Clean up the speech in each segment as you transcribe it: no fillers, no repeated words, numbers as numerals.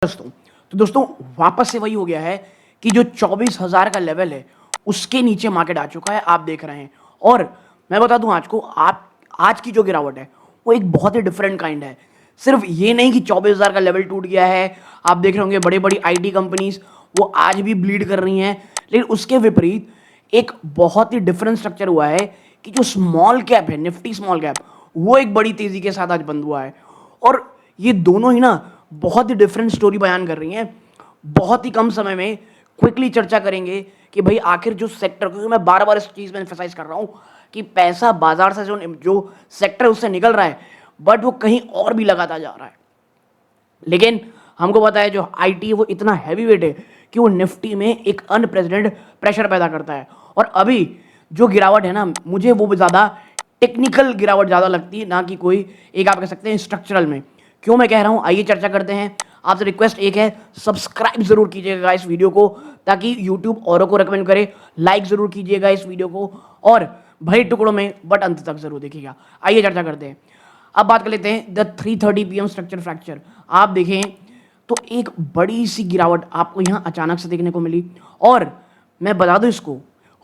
तो दोस्तों वापस से वही हो गया है कि जो 24,000 का लेवल है उसके नीचे मार्केट आ चुका है, आप देख रहे हैं। और मैं बता दूं आज की जो गिरावट है वो एक बहुत ही डिफरेंट काइंड है। सिर्फ ये नहीं कि 24,000 का लेवल टूट गया है, आप देख रहे होंगे बड़े बड़ी आईटी कंपनीज वो आज भी ब्लीड कर रही हैं, लेकिन उसके विपरीत एक बहुत ही डिफरेंट स्ट्रक्चर हुआ है कि जो स्मॉल कैप है, निफ्टी स्मॉल कैप, वो एक बड़ी तेजी के साथ आज बंद हुआ है। और ये दोनों ही ना बहुत ही डिफरेंट स्टोरी बयान कर रही हैं। बहुत ही कम समय में क्विकली चर्चा करेंगे कि भाई आखिर जो सेक्टर, क्योंकि मैं बार बार इस चीज़ में एम्फेसाइज कर रहा हूँ कि पैसा बाजार से जो सेक्टर है उससे निकल रहा है, बट वो कहीं और भी लगाता जा रहा है। लेकिन हमको पता है जो आईटी है वो इतना हैवी वेट है कि वो निफ्टी में एक अनप्रेसिडेंटेड प्रेशर पैदा करता है। और अभी जो गिरावट है ना, मुझे वो ज़्यादा टेक्निकल गिरावट ज़्यादा लगती है, ना कि कोई एक आप कह सकते हैं स्ट्रक्चरल में। क्यों मैं कह रहा हूँ, आइए चर्चा करते हैं। आपसे रिक्वेस्ट एक है, सब्सक्राइब जरूर कीजिएगा इस वीडियो को ताकि यूट्यूब औरों को रिकमेंड करे। लाइक जरूर कीजिएगा इस वीडियो को और भाई टुकड़ों में बट अंत तक जरूर देखिएगा। आइए चर्चा करते हैं। अब बात कर लेते हैं द 3:30 PM स्ट्रक्चर फ्रैक्चर। आप देखें तो एक बड़ी सी गिरावट आपको यहाँ अचानक से देखने को मिली। और मैं बता दूं इसको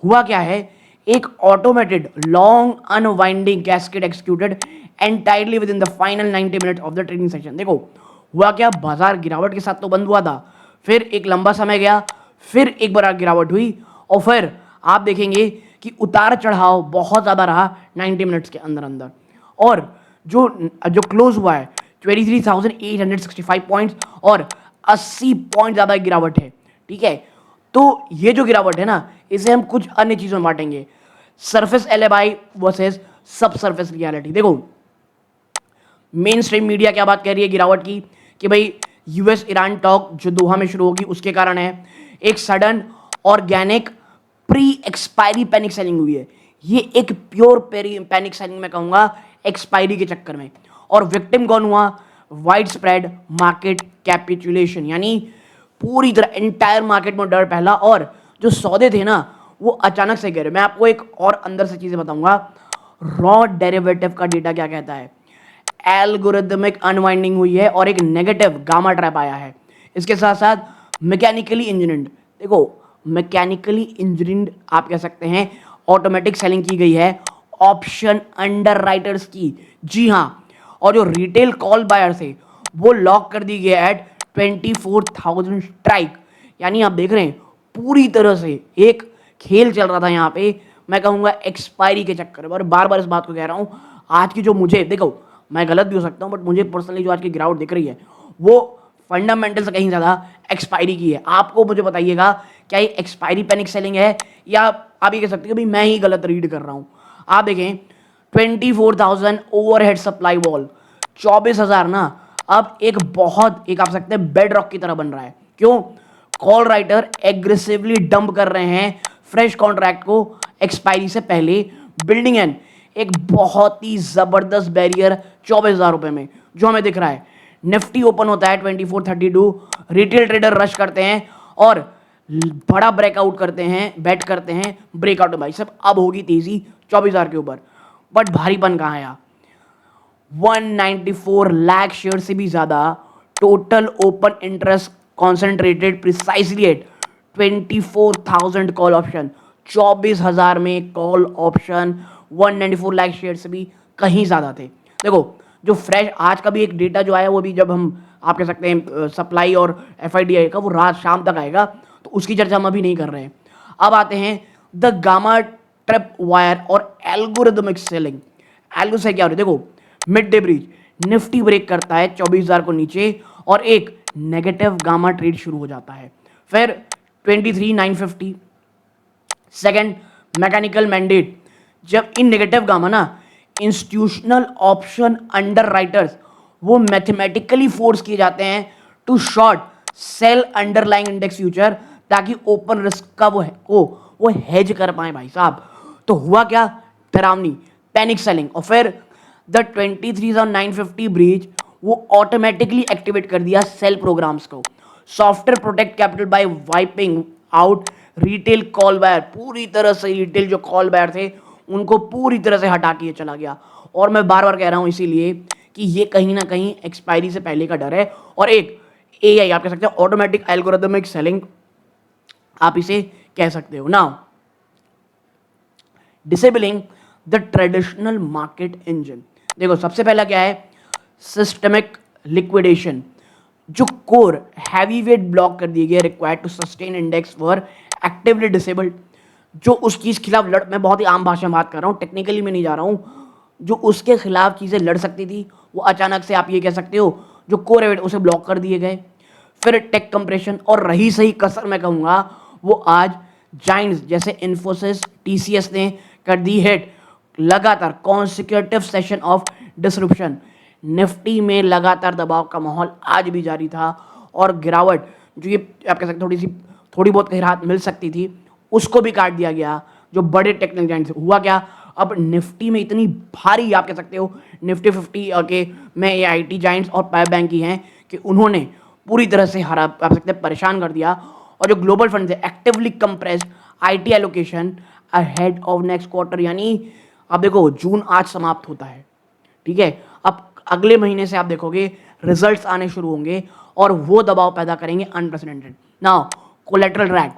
हुआ क्या है, एक automated long unwinding cascade executed entirely with in the final 90 minute of the trading session. देखो हुआ क्या, बाजार गिरावट के साथ तो बंद हुआ था, फिर एक लंबा समय गया, फिर एक बार गिरावट हुई और फिर आप देखेंगे कि उतार चढ़ाव बहुत ज़्यादा रहा 90 मिनट्स के अंदर अंदर। और जो जो क्लोज हुआ है 23,865 पॉइंट्स और 80 पॉइंट ज़्यादा गिरावट है। ठीक है, तो ये जो गिरावट है ना, इसे हम कुछ अन्य चीज़ों में बांटेंगे, सरफेस एलएमआई वर्सेस सब सरफेस रियलिटी। देखो मेन स्ट्रीम मीडिया क्या बात कह रही है गिरावट की कि भाई यूएस ईरान टॉक जो दोहा में शुरू होगी उसके कारण है, एक sudden organic pre expiry panic selling हुई है। ये एक प्योर पैनिक सेलिंग मैं कहूंगा एक्सपायरी के चक्कर में। और विक्टिम कौन हुआ, वाइड स्प्रेड मार्केट कैपिचुलेशन, यानी पूरी तरह एंटायर मार्केट में डर पहला और जो सौदे थे ना वो अचानक से गिरे। मैं आपको एक और अंदर से चीजें बताऊंगा। रॉ डेरिवेटिव का डेटा क्या कहता है, एल्गोरिथमिक अनवाइंडिंग हुई है और एक नेगेटिव गामा ट्रैप आया है। इसके साथ साथ मैकेनिकली इंजीनियर्ड, देखो मैकेनिकली इंजीनियर्ड आप कह सकते हैं ऑटोमेटिक सेलिंग की गई है ऑप्शन अंडर राइटर्स की। जी हाँ, और जो रिटेल कॉल बायर थे वो लॉक कर दी गई एट 24,000 स्ट्राइक। यानी आप देख रहे हैं पूरी तरह से एक खेल चल रहा था यहाँ पे, मैं कहूँगा एक्सपायरी के चक्कर में। और बार बार इस बात को कह रहा हूँ, आज की जो मुझे, देखो मैं गलत भी हो सकता हूँ बट मुझे पर्सनली जो आज की गिरावट दिख रही है वो फंडामेंटल से कहीं ज़्यादा एक्सपायरी की है। आपको मुझे बताइएगा क्या ये एक्सपायरी पैनिक सेलिंग है या आप ये कह सकते हैं कि मैं ही गलत रीड कर रहा हूँ। आप देखें 24,000 ओवरहेड सप्लाई वॉल, 24,000 ना अब एक बहुत एक आप सकते हैं बेड रॉक की तरह बन रहा है। क्यों, कॉल राइटर एग्रेसिवली डंप कर रहे हैं फ्रेश कॉन्ट्रैक्ट को एक्सपायरी से पहले, बिल्डिंग एन एक बहुत ही जबरदस्त बैरियर 24,000 रुपए में जो हमें दिख रहा है। निफ्टी ओपन होता है 2432, रिटेल ट्रेडर रश करते हैं और बड़ा ब्रेकआउट करते हैं, बेट करते हैं ब्रेकआउट में भाई सब अब होगी तेजी 24,000 के ऊपर। बट भारीपन कहाँ है यार, 194 लाख शेयर से भी ज्यादा total open interest concentrated precisely at 24,000 call option. 24,000 में कॉल ऑप्शन 194 लाख शेयर से भी कहीं ज्यादा थे। देखो जो फ्रेश आज का भी एक डेटा जो आया वो भी जब हम आप कह सकते हैं सप्लाई और एफआईडीआई का वो रात शाम तक आएगा, तो उसकी चर्चा हम अभी नहीं कर रहे हैं। अब आते हैं द गामा ट्रैप वायर और एल्गोरिथमिक सेलिंग। एल्गो से क्या हो रहा है, देखो mid day breach Nifty break करता है 24,000 को नीचे और एक नेगेटिव गामा ट्रेड शुरू हो जाता है। फिर 23,950 सेकेंड मैकेनिकल मैंडेट, जब इन नेगेटिव गामा ना इंस्टीट्यूशनल ऑप्शन अंडर राइटर्स वो मैथमेटिकली फोर्स किए जाते हैं to short sell underlying index future ताकि ओपन रिस्क का वो हेज कर पाए भाई साहब। तो हुआ क्या, डरावनी पैनिक सेलिंग। और फिर द 23,950 ब्रीच वो ऑटोमेटिकली एक्टिवेट कर दिया सेल प्रोग्राम्स को। Software protect capital by wiping out retail call buyer, पूरी तरह से रिटेल जो कॉल बायर थे उनको पूरी तरह से हटा के चला गया। और मैं बार बार कह रहा हूं इसीलिए कि ये कहीं ना कहीं एक्सपायरी से पहले का डर है और एक AI आप कह सकते हैं, ऑटोमेटिक एल्गोरिथमिक सेलिंग आप इसे कह सकते हो। Now disabling the traditional market engine. देखो सबसे पहला क्या है, सिस्टमिक लिक्विडेशन। जो कोर हैवी वेट ब्लॉक कर दिए गए required to sustain index were actively disabled. जो उस चीज खिलाफ लड़, मैं बहुत ही आम भाषा में बात कर रहा हूँ, टेक्निकली में नहीं जा रहा हूँ, जो उसके खिलाफ चीजें लड़ सकती थी वो अचानक से आप ये कह सकते हो जो कोर है उसे ब्लॉक कर दिए गए। फिर टेक कंप्रेशन, और रही सही कसर मैं कहूंगा वो आज जाइंट्स जैसे इन्फोसिस, टीसीएस ने कर दी हिट। लगातार consecutive session of disruption, Nifty में लगातार दबाव का माहौल आज भी जारी था, और गिरावट जो ये आप कह सकते थोड़ी बहुत कहीं राहत मिल सकती थी उसको भी काट दिया गया जो बड़े टेक्निकल जाइंट्स। हुआ क्या, अब निफ्टी में इतनी भारी आप कह सकते हो निफ्टी 50 के में ये आईटी जाइंट्स और पावर बैंक की हैं कि उन्होंने पूरी तरह से हरा आप सकते हैं परेशान कर दिया। और जो ग्लोबल फंड है actively compressed IT allocation ahead of next quarter, यानी अब देखो जून आज समाप्त होता है, ठीक है, अब अगले महीने से आप देखोगे रिजल्ट्स आने शुरू होंगे और वो दबाव पैदा करेंगे अनप्रेसिडेंटेड। नाउ कोलेटरल रैक,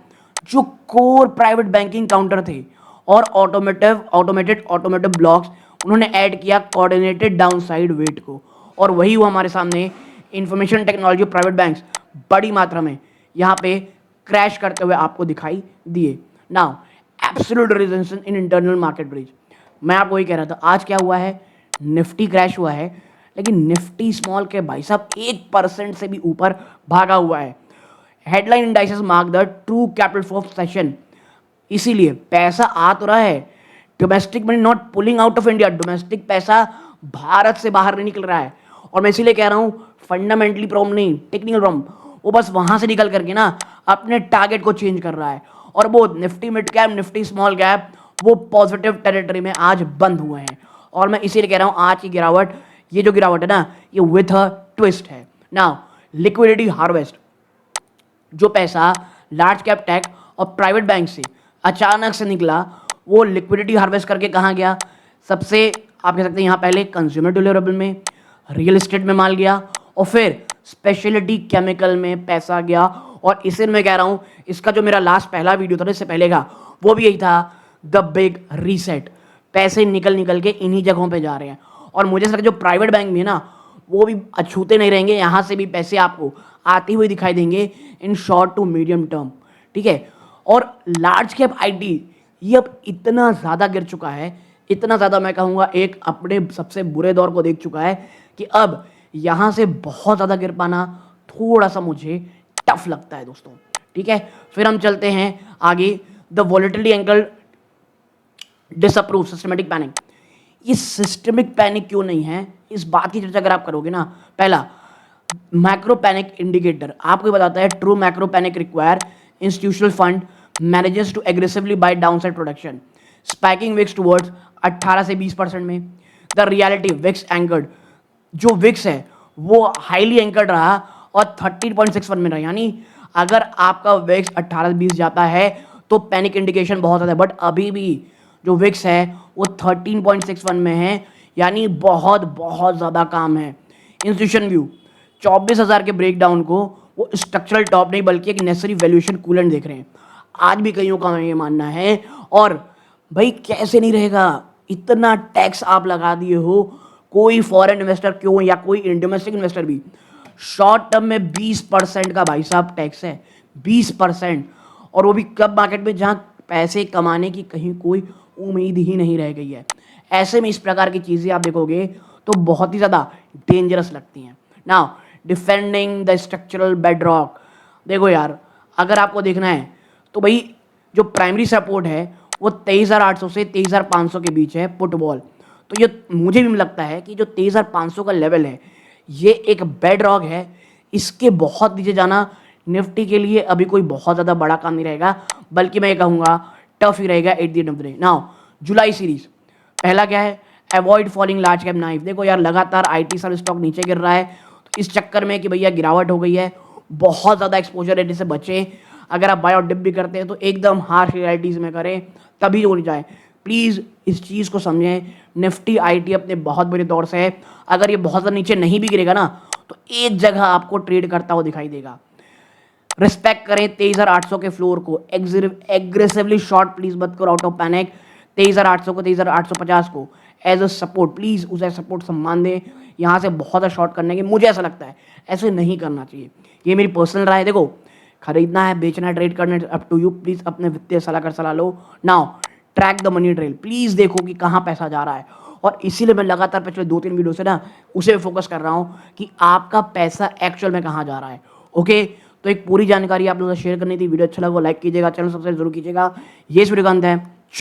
जो कोर प्राइवेट बैंकिंग काउंटर थे और ऑटोमेटेड ब्लॉक्स, उन्होंने ऐड किया कोऑर्डिनेटेड डाउनसाइड वेट को, और वही हुआ हमारे सामने। इंफॉर्मेशन टेक्नोलॉजी प्राइवेट बैंक्स बड़ी मात्रा में यहाँ पे क्रैश करते हुए आपको दिखाई दिए। Now absolute resistance in internal market bridge, मैं आपको वही कह रहा था, आज क्या हुआ है, निफ्टी क्रैश हुआ है, लेकिन निफ्टी स्मॉल के भाई साहब 1% से भी ऊपर भागा हुआ है। Headline indices mark the true capital flow session, इसीलिए पैसा आ तो रहा है, domestic money not pulling out of India, domestic पैसा भारत से बाहर नहीं निकल रहा है। और मैं इसीलिए कह रहा हूँ फंडामेंटली प्रॉब्लम नहीं, टेक्निकल प्रॉब्लम, वो बस वहां से निकल करके ना अपने टारगेट को चेंज कर रहा है, और वो Nifty mid cap, Nifty small cap वो पॉजिटिव टेरिटरी में आज बंद हुए हैं। और मैं इसीलिए कह रहा हूँ आज की गिरावट, ये जो गिरावट है ना, ये विथ अ ट्विस्ट है। नाउ लिक्विडिटी हार्वेस्ट, जो पैसा लार्ज कैप टेक और प्राइवेट बैंक से अचानक से निकला वो लिक्विडिटी हार्वेस्ट करके कहाँ गया, सबसे आप कह सकते हैं यहाँ पहले कंज्यूमर ड्यूरेबल में, रियल एस्टेट में माल गया, और फिर स्पेशलिटी केमिकल में पैसा गया। और इसे मैं कह रहा हूँ, इसका जो मेरा लास्ट पहला वीडियो था इससे पहले का, वो भी यही था, द बिग रीसेट। पैसे निकल के इन्हीं जगहों पे जा रहे हैं, और मुझे लगता है जो प्राइवेट बैंक भी है ना वो भी अछूते नहीं रहेंगे, यहाँ से भी पैसे आपको आते हुए दिखाई देंगे in short to medium term, ठीक है। और लार्ज कैप आईटी ये अब इतना ज़्यादा गिर चुका है, इतना ज़्यादा मैं कहूँगा एक अपने सबसे बुरे दौर को देख चुका है, कि अब यहाँ से बहुत ज़्यादा गिर पाना थोड़ा सा मुझे टफ लगता है दोस्तों, ठीक है। फिर हम चलते हैं आगे, the volatility angle disapprove systematic panic. ये सिस्टमिक पैनिक क्यों नहीं है, इस बात की चर्चा अगर आप करोगे ना, पहला मैक्रो पैनिक इंडिकेटर आपको बताता है true macro panic require institutional fund managers to aggressively buy downside production, spiking VIX towards 18 से 20% में। द रियलिटी विक्स एंकर्ड, जो विक्स है वो हाईली एंकर्ड रहा और 13.61 में रहा, यानी अगर आपका विक्स 18 से 20 जाता है तो पैनिक इंडिकेशन बहुत ज़्यादा है, बट अभी भी जो विक्स है वो 13.61 में है, यानी बहुत बहुत ज़्यादा काम है। इंस्टीट्यूशन व्यू 24,000 के ब्रेकडाउन को वो स्ट्रक्चरल टॉप नहीं बल्कि एक नेसेसरी वैल्यूएशन कूलेंट देख रहे हैं, आज भी कईयों का ये मानना है। और भाई कैसे नहीं रहेगा, इतना टैक्स आप लगा दिए हो, कोई फॉरेन इन्वेस्टर क्यों या कोई डोमेस्टिक इन्वेस्टर भी, शॉर्ट टर्म में 20% का भाई साहब टैक्स है, 20%, और वो भी कब मार्केट में जहाँ पैसे कमाने की कहीं कोई उम्मीद ही नहीं रह गई है। ऐसे में इस प्रकार की चीज़ें आप देखोगे तो बहुत ही ज़्यादा डेंजरस लगती हैं। Now defending the structural bedrock, देखो यार अगर आपको देखना है तो भाई जो प्राइमरी सपोर्ट है वो 23,800 से 23,500 के बीच है फुटबॉल, तो ये मुझे भी लगता है कि जो 23,500 का लेवल है ये एक बेड रॉक है, इसके बहुत नीचे जाना निफ्टी के लिए अभी कोई बहुत ज़्यादा बड़ा काम नहीं रहेगा, बल्कि मैं ये कहूँगा टफ ही रहेगा at the end of the day. Now July series, पहला क्या है, avoid falling large cap knife. देखो यार लगातार आईटी सब स्टॉक नीचे गिर रहा है, तो इस चक्कर में कि भैया गिरावट हो गई है, बहुत ज़्यादा एक्सपोजर है, से बचें। अगर आप बाय और डिप भी करते हैं तो एकदम हार्श रियलिटीज़ में करें, तभी हो जाए। प्लीज़ इस चीज़ को समझें, निफ्टी आईटी अपने बहुत बड़े दौर से है, अगर ये बहुत ज़्यादा नीचे नहीं भी गिरेगा ना तो एक जगह आपको ट्रेड करता हुआ दिखाई देगा। रिस्पेक्ट करें 23,800 के फ्लोर को, एग्रेसिवली शॉर्ट प्लीज मत करो आउट ऑफ पैनिक। 23,800 को, 23,850 को एज अ सपोर्ट, प्लीज उसे सपोर्ट सम्मान दें। यहाँ से बहुत ज़्यादा शॉर्ट करने की मुझे ऐसा लगता है ऐसे नहीं करना चाहिए, ये मेरी पर्सनल राय है। देखो, खरीदना है, बेचना है, ट्रेड करना है, अप टू यू। प्लीज अपने वित्तीय सलाहकार सलाह लो। Now track the money trail, please देखो कि कहाँ पैसा जा रहा है। और इसीलिए मैं लगातार पिछले 2-3 वीडियो से ना उसे फोकस कर रहा हूँ कि आपका पैसा एक्चुअल में कहाँ जा रहा है। ओके, तो एक पूरी जानकारी आप लोगों से शेयर करनी थी। वीडियो अच्छा लगा लाइक कीजिएगा, चैनल सब्सक्राइब जरूर कीजिएगा। ये सूर्यकांत है।